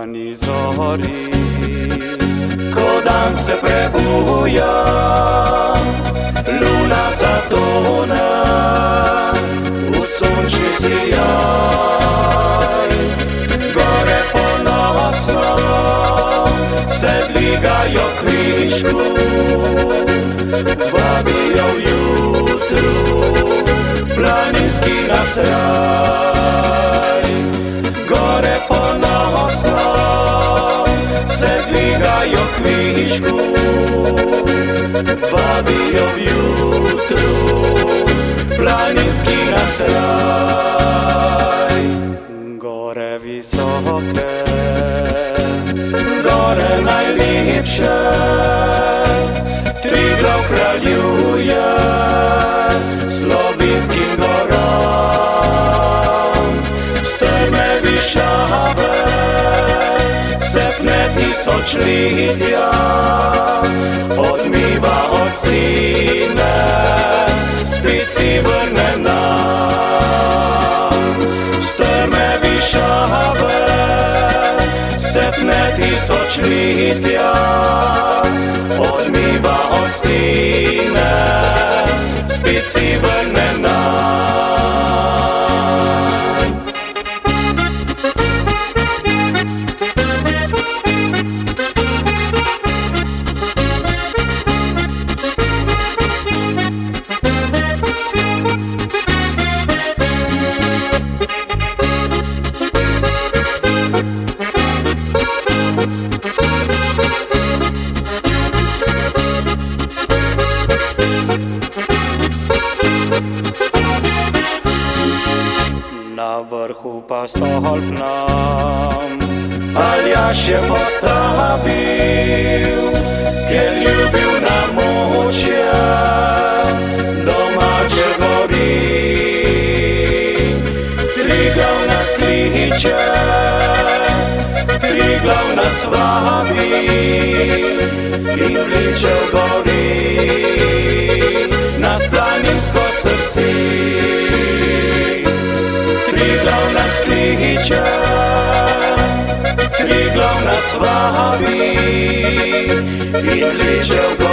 rani zori, ko dan se prebuja, luna zatone v sončni sijaj. Gore ponosno se dvigajo kvišku, vabijo v jutru planinski nasraj. Gore ponosno se dvigajo kvišku, vabijo v jutru planinski nasraj. Gore visoke, gore najlepše, Triglav kraljuje slovinskim goram. Strme višave se pne tisočletja, odmiva ostine, spet si vrne nam. Strme višave se pne tisočletja, odmiva ostine, spet si vrne nam. Na vrhu pa stolp nam Aljaž je postavil, ker ljubil nam oče domače gori. Triglav nas kliče, Triglav nas vabi in vleče v gori nas planinsko srce. Triglav nas kliče, Triglav nas vabi in vleče v gori.